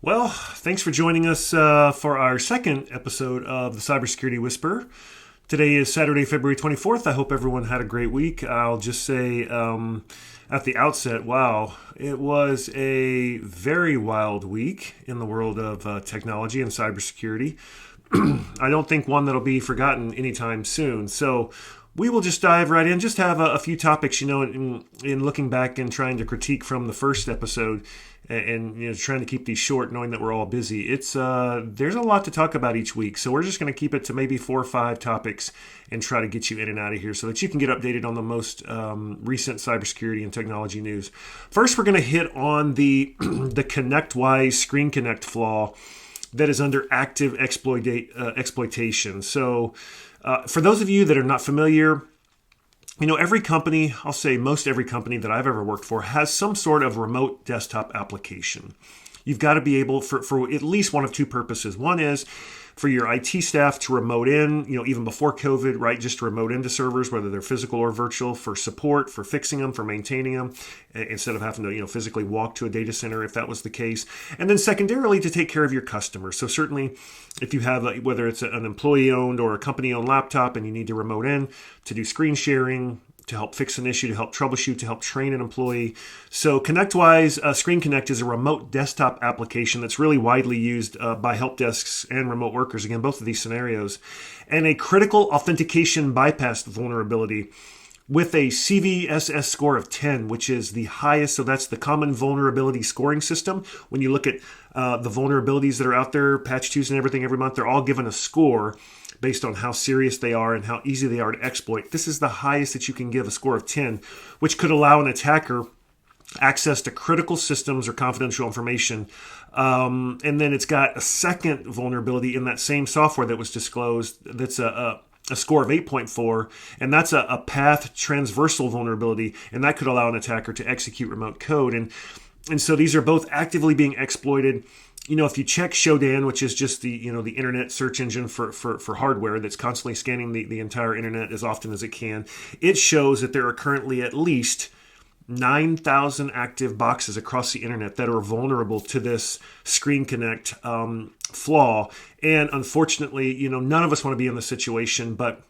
Well, thanks for joining us for our second episode of the Cybersecurity Whisperer. Today is Saturday, February 24th. I hope everyone had a great week. I'll just say at the outset, wow, it was a very wild week in the world of technology and cybersecurity. I don't think one that'll be forgotten anytime soon. So we will just dive right in, just have a few topics, in looking back and trying to critique from the first episode and trying to keep these short, knowing that we're all busy. It's there's a lot to talk about each week, so we're just going to keep it to maybe 4 or 5 topics and try to get you in and out of here so that you can get updated on the most recent cybersecurity and technology news. First, we're going to hit on the the ConnectWise Screen Connect flaw that is under active exploitation. So, for those of you that are not familiar, every company, I'll say most every company that I've ever worked for has some sort of remote desktop application. You've got to be able for at least one of two purposes. One is for your IT staff to remote in, even before COVID, right? Just to remote into servers, whether they're physical or virtual, for support, for fixing them, for maintaining them, instead of having to, physically walk to a data center if that was the case. And then secondarily, to take care of your customers. So certainly, if you have, whether it's an employee-owned or a company-owned laptop and you need to remote in to do screen sharing, to help fix an issue, to help troubleshoot, to help train an employee. So ConnectWise Screen Connect is a remote desktop application that's really widely used by help desks and remote workers, again, both of these scenarios, and a critical authentication bypass vulnerability with a CVSS score of 10, which is the highest. So that's the common vulnerability scoring system. When you look at the vulnerabilities that are out there, patch twos and everything every month, they're all given a score based on how serious they are and how easy they are to exploit. This is the highest that you can give, a score of 10, which could allow an attacker access to critical systems or confidential information. And then it's got a second vulnerability in that same software that was disclosed that's a score of 8.4, and that's a path transversal vulnerability, and that could allow an attacker to execute remote code. And so these are both actively being exploited. If you check Shodan, which is just the the internet search engine for hardware that's constantly scanning the entire internet as often as it can, it shows that there are currently at least 9,000 active boxes across the internet that are vulnerable to this Screen Connect flaw. And unfortunately, none of us want to be in this situation, but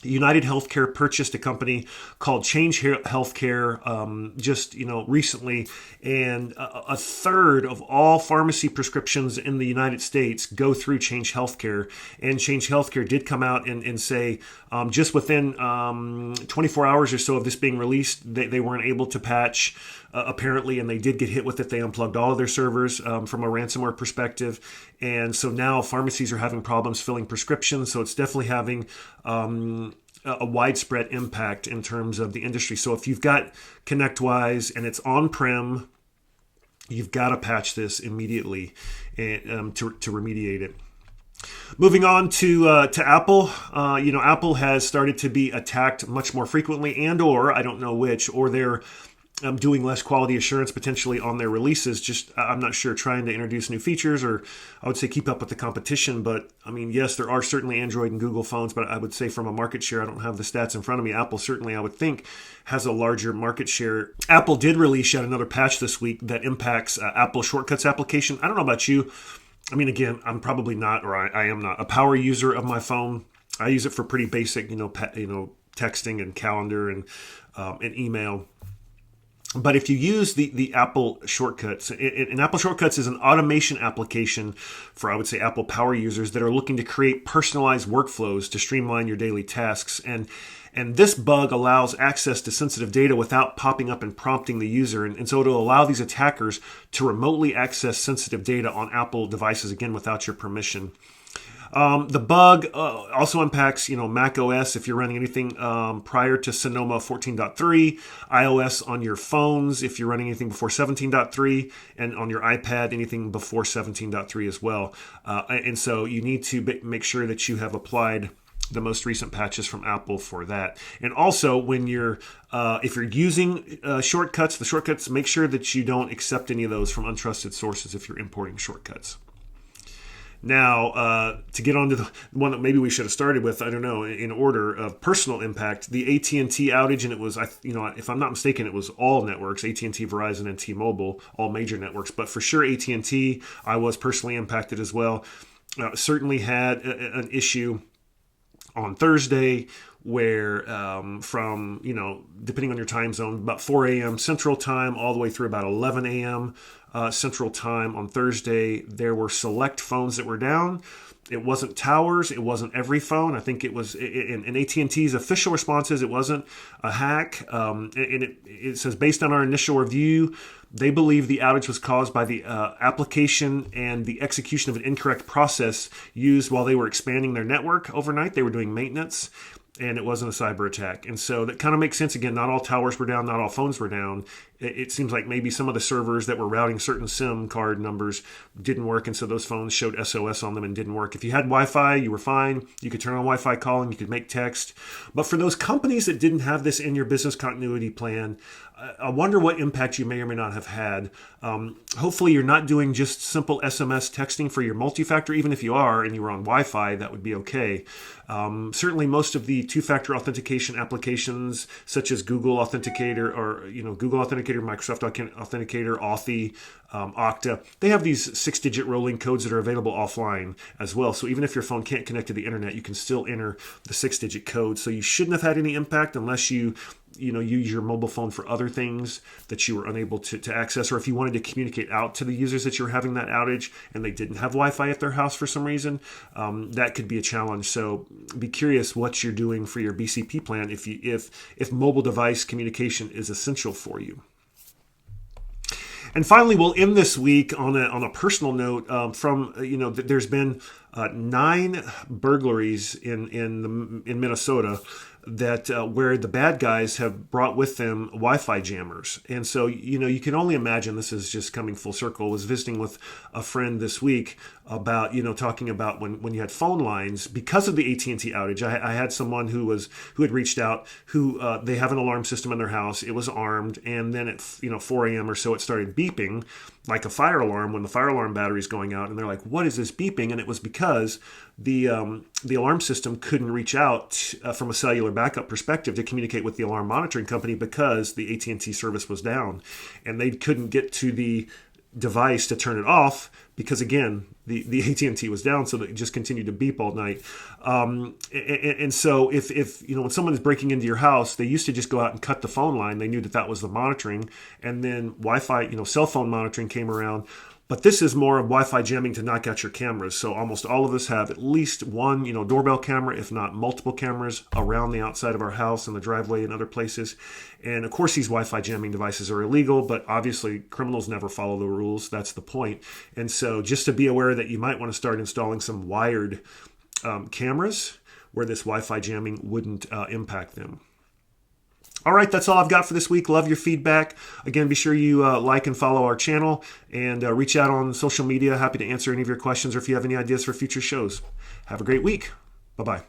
United Healthcare purchased a company called Change Healthcare just recently, and a third of all pharmacy prescriptions in the United States go through Change Healthcare. And Change Healthcare did come out and say just within 24 hours or so of this being released, they weren't able to patch apparently, and they did get hit with it. They unplugged all of their servers from a ransomware perspective, and so now pharmacies are having problems filling prescriptions. So it's definitely having a widespread impact in terms of the industry. So if you've got ConnectWise and it's on-prem, you've got to patch this immediately and to remediate it. Moving on to Apple, Apple has started to be attacked much more frequently, or I don't know which, or they're doing less quality assurance potentially on their releases. Just, I'm not sure, trying to introduce new features, or I would say keep up with the competition. But I mean, yes, there are certainly Android and Google phones, but I would say from a market share, I don't have the stats in front of me. Apple certainly, I would think, has a larger market share. Apple did release yet another patch this week that impacts Apple Shortcuts application. I don't know about you. I mean, again, I'm probably not, or I am not a power user of my phone. I use it for pretty basic, texting and calendar and email. But if you use the Apple Shortcuts, and Apple Shortcuts is an automation application for, I would say, Apple Power users that are looking to create personalized workflows to streamline your daily tasks. And this bug allows access to sensitive data without popping up and prompting the user. And so it'll allow these attackers to remotely access sensitive data on Apple devices, again, without your permission. The bug also impacts, Mac OS if you're running anything prior to Sonoma 14.3, iOS on your phones if you're running anything before 17.3, and on your iPad anything before 17.3 as well. And so you need to make sure that you have applied the most recent patches from Apple for that. And also, when you're if you're using the shortcuts, make sure that you don't accept any of those from untrusted sources if you're importing shortcuts. Now, to get on to the one that maybe we should have started with, I don't know, in order of personal impact, the AT&T outage, and it was, if I'm not mistaken, it was all networks, AT&T, Verizon, and T-Mobile, all major networks. But for sure, AT&T, I was personally impacted as well. Certainly had an issue on Thursday where from, depending on your time zone, about 4 a.m. Central Time all the way through about 11 a.m. Central Time on Thursday, there were select phones that were down. It wasn't towers. It wasn't every phone. I think it was in AT&T's official responses. It wasn't a hack. And it says, based on our initial review, they believe the outage was caused by the application and the execution of an incorrect process used while they were expanding their network overnight. They were doing maintenance, and it wasn't a cyber attack. And so that kind of makes sense. Again, not all towers were down, not all phones were down. It seems like maybe some of the servers that were routing certain SIM card numbers didn't work, and so those phones showed SOS on them and didn't work. If you had Wi-Fi, you were fine. You could turn on Wi-Fi calling, you could make text. But for those companies that didn't have this in your business continuity plan, I wonder what impact you may or may not have had. Hopefully you're not doing just simple SMS texting for your multi-factor. Even if you are and you were on Wi-Fi, that would be okay. Certainly most of the two-factor authentication applications such as Google Authenticator or Google Authenticator, Microsoft Authenticator, Authy, Okta, they have these 6-digit rolling codes that are available offline as well. So even if your phone can't connect to the internet, you can still enter the 6-digit code. So you shouldn't have had any impact unless you use your mobile phone for other things that you were unable to access, or if you wanted to communicate out to the users that you were having that outage and they didn't have Wi-Fi at their house for some reason, that could be a challenge. So be curious what you're doing for your BCP plan if mobile device communication is essential for you. And finally, we'll end this week on a personal note. There's been 9 burglaries in Minnesota that where the bad guys have brought with them Wi-Fi jammers. And so, you can only imagine, this is just coming full circle. I was visiting with a friend this week about, talking about when you had phone lines, because of the AT&T outage, I had someone who had reached out, who they have an alarm system in their house. It was armed. And then at 4 a.m. or so, it started beeping like a fire alarm when the fire alarm battery is going out. And they're like, what is this beeping? And it was because the alarm system couldn't reach out from a cellular backup perspective to communicate with the alarm monitoring company because the AT&T service was down, and they couldn't get to the device to turn it off because, again, the AT&T was down, so it just continued to beep all night. And so if when someone is breaking into your house, they used to just go out and cut the phone line. They knew that was the monitoring, and then Wi-Fi, cell phone monitoring came around. But this is more of Wi-Fi jamming to knock out your cameras. So almost all of us have at least one, doorbell camera, if not multiple cameras around the outside of our house and the driveway and other places. And of course, these Wi-Fi jamming devices are illegal, but obviously criminals never follow the rules. That's the point. And so just to be aware that you might want to start installing some wired cameras where this Wi-Fi jamming wouldn't impact them. All right, that's all I've got for this week. Love your feedback. Again, be sure you like and follow our channel and reach out on social media. Happy to answer any of your questions or if you have any ideas for future shows. Have a great week. Bye-bye.